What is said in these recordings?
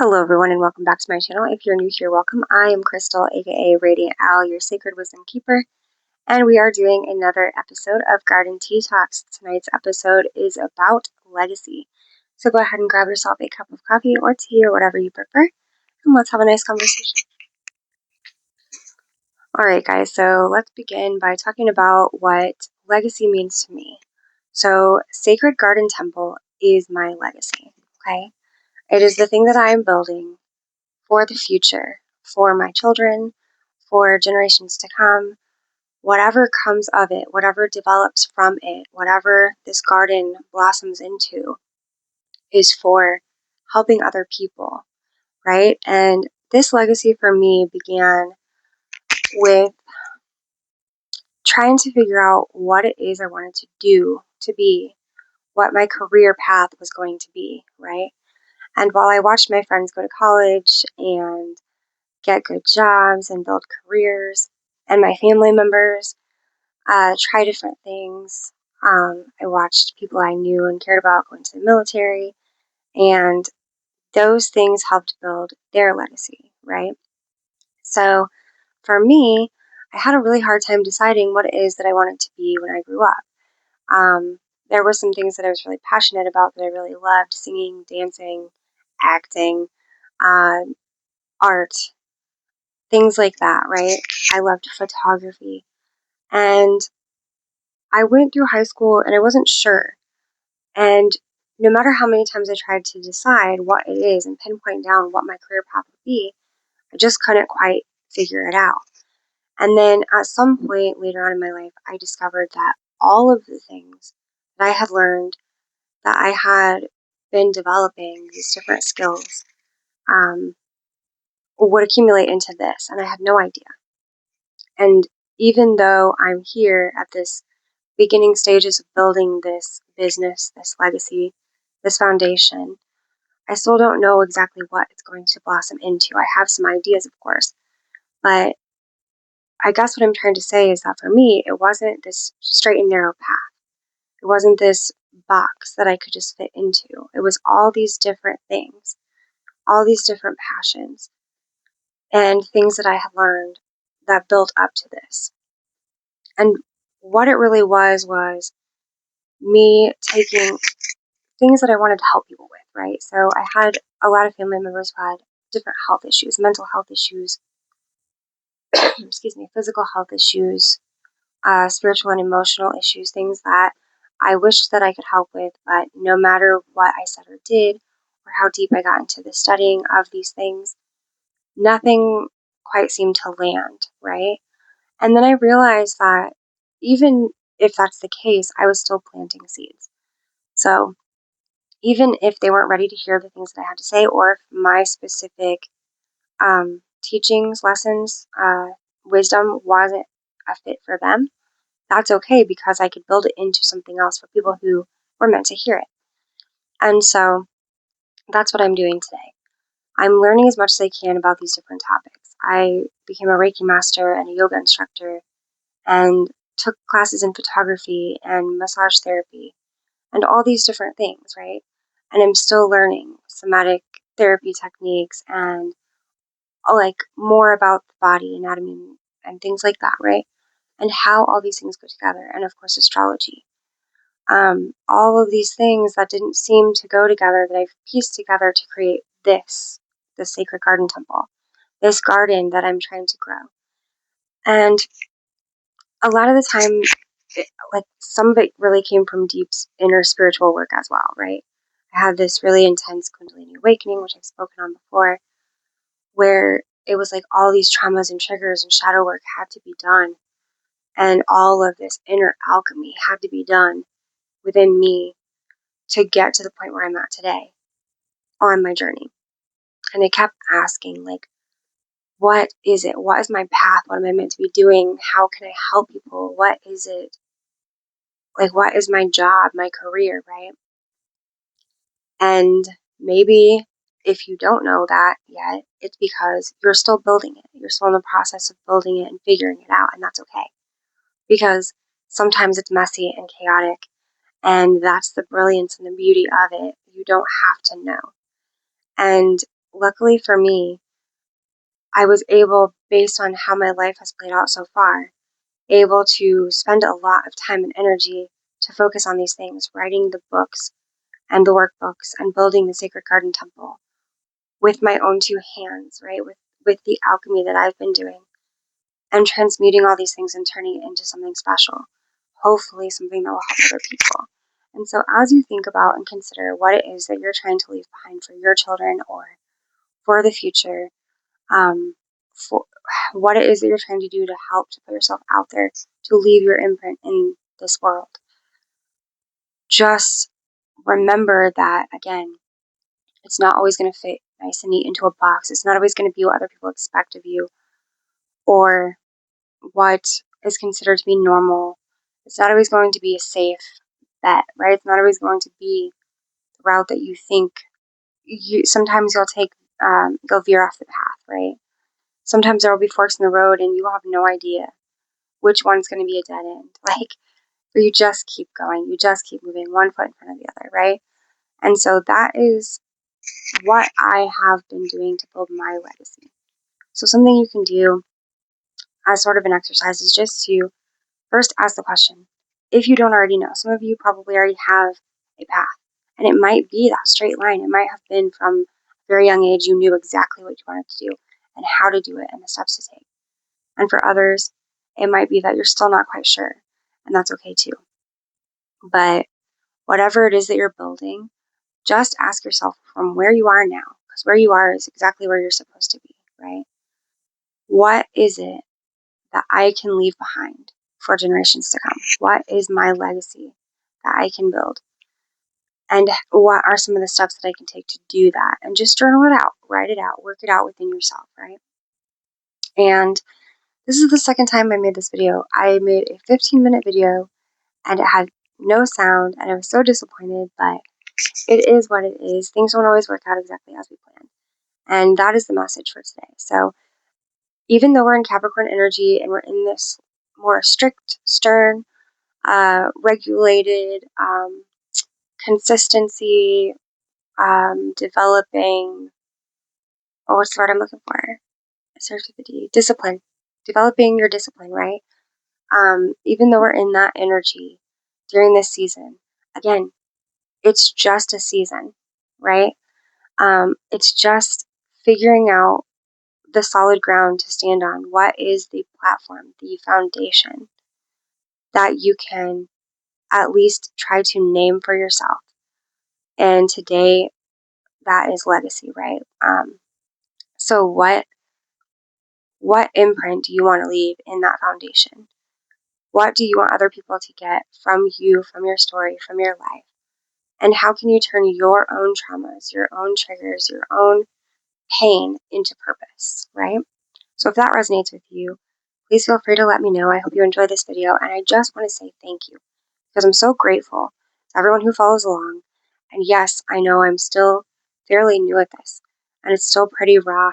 Hello everyone and welcome back to my channel. If you're new here, welcome. I am Crystal, aka Radiant Owl, your sacred wisdom keeper, and we are doing another episode of Garden Tea Talks. Tonight's episode is about legacy. So go ahead and grab yourself a cup of coffee or tea or whatever you prefer, and let's have a nice conversation. Alright guys, so let's begin by talking about what legacy means to me. So Sacred Garden Temple is my legacy, okay? It is the thing that I am building for the future, for my children, for generations to come, whatever comes of it, whatever develops from it, whatever this garden blossoms into, is for helping other people, right? And this legacy for me began with trying to figure out what it is I wanted to do, to be, what my career path was going to be, right? And while I watched my friends go to college and get good jobs and build careers, and my family members try different things. I watched people I knew and cared about go into the military, and those things helped build their legacy, right? So for me, I had a really hard time deciding what it is that I wanted to be when I grew up. There were some things that I was really passionate about that I really loved: singing, dancing, acting, uh, art, things like that, right? I loved photography. And I went through high school and I wasn't sure. And no matter how many times I tried to decide what it is and pinpoint down what my career path would be, I just couldn't quite figure it out. And then at some point later on in my life, I discovered that all of the things that I had learned, that I had been developing, these different skills, would accumulate into this. And I had no idea. And even though I'm here at this beginning stages of building this business, this legacy, this foundation, I still don't know exactly what it's going to blossom into. I have some ideas, of course, but I guess what I'm trying to say is that for me, it wasn't this straight and narrow path. It wasn't this box that I could just fit into. It was all these different things, all these different passions, and things that I had learned that built up to this. And what it really was me taking things that I wanted to help people with, right? So I had a lot of family members who had different health issues, mental health issues, excuse me, physical health issues, spiritual and emotional issues, things that I wished that I could help with, but no matter what I said or did, or how deep I got into the studying of these things, nothing quite seemed to land, right? And then I realized that even if that's the case, I was still planting seeds. So even if they weren't ready to hear the things that I had to say, or if my specific teachings, lessons, wisdom wasn't a fit for them, that's okay, because I could build it into something else for people who were meant to hear it. And so that's what I'm doing today. I'm learning as much as I can about these different topics. I became a Reiki master and a yoga instructor and took classes in photography and massage therapy and all these different things, right? And I'm still learning somatic therapy techniques and like more about the body, anatomy, and things like that, right? And how all these things go together. And of course, astrology. All of these things that didn't seem to go together that I've pieced together to create the Sacred Garden Temple, this garden that I'm trying to grow. And a lot of the time, like some of it really came from deep inner spiritual work as well, right? I had this really intense Kundalini awakening, which I've spoken on before, where it was like all these traumas and triggers and shadow work had to be done. And all of this inner alchemy had to be done within me to get to the point where I'm at today on my journey. And I kept asking, like, what is it? What is my path? What am I meant to be doing? How can I help people? What is it? Like, what is my job, my career, right? And maybe if you don't know that yet, it's because you're still building it. You're still in the process of building it and figuring it out, and that's okay. Because sometimes it's messy and chaotic, and that's the brilliance and the beauty of it. You don't have to know. And luckily for me, I was able, based on how my life has played out so far, able to spend a lot of time and energy to focus on these things, writing the books and the workbooks and building the Sacred Garden Temple with my own two hands, right? With the alchemy that I've been doing and transmuting all these things and turning it into something special. Hopefully something that will help other people. And so as you think about and consider what it is that you're trying to leave behind for your children or for the future, for what it is that you're trying to do to help to put yourself out there, to leave your imprint in this world, just remember that, again, it's not always going to fit nice and neat into a box. It's not always going to be what other people expect of you or what is considered to be normal. It's not always going to be a safe bet, right? It's not always going to be the route that you think. Sometimes you'll veer off the path, right? Sometimes there will be forks in the road and you will have no idea which one's going to be a dead end. Like, or you just keep going. You just keep moving one foot in front of the other, right? And so that is what I have been doing to build my legacy. So something you can do as sort of an exercise is just to first ask the question. If you don't already know, some of you probably already have a path. And it might be that straight line. It might have been from a very young age you knew exactly what you wanted to do and how to do it and the steps to take. And for others, it might be that you're still not quite sure. And that's okay too. But whatever it is that you're building, just ask yourself from where you are now, because where you are is exactly where you're supposed to be, right? What is it that I can leave behind for generations to come? What is my legacy that I can build? And what are some of the steps that I can take to do that? And just journal it out, write it out, work it out within yourself, right? And this is the second time I made this video. I made a 15-minute video and it had no sound and I was so disappointed, but it is what it is. Things don't always work out exactly as we plan. And that is the message for today. So even though we're in Capricorn energy and we're in this more strict, stern, regulated, consistency, developing, what's the word I'm looking for? Discipline. Developing your discipline, right? Even though we're in that energy during this season, again, it's just a season, right? It's just figuring out the solid ground to stand on. What is the platform, the foundation that you can at least try to name for yourself? And today, that is legacy, right? So what imprint do you want to leave in that foundation? What do you want other people to get from you, from your story, from your life? And how can you turn your own traumas, your own triggers, your own pain into purpose, right? So if that resonates with you, please feel free to let me know. I hope you enjoyed this video, and I just want to say thank you because I'm so grateful to everyone who follows along. And yes, I know I'm still fairly new at this, and it's still pretty raw,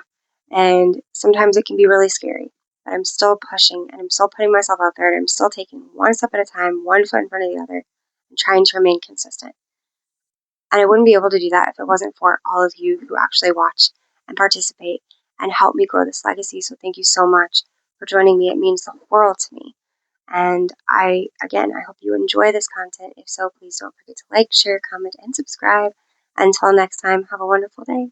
and sometimes it can be really scary, but I'm still pushing, and I'm still putting myself out there, and I'm still taking one step at a time, one foot in front of the other, and trying to remain consistent. And I wouldn't be able to do that if it wasn't for all of you who actually watch and participate and help me grow this legacy. So thank you so much for joining me. It means the world to me. And I hope you enjoy this content. If so, please don't forget to like, share, comment, and subscribe. Until next time, have a wonderful day.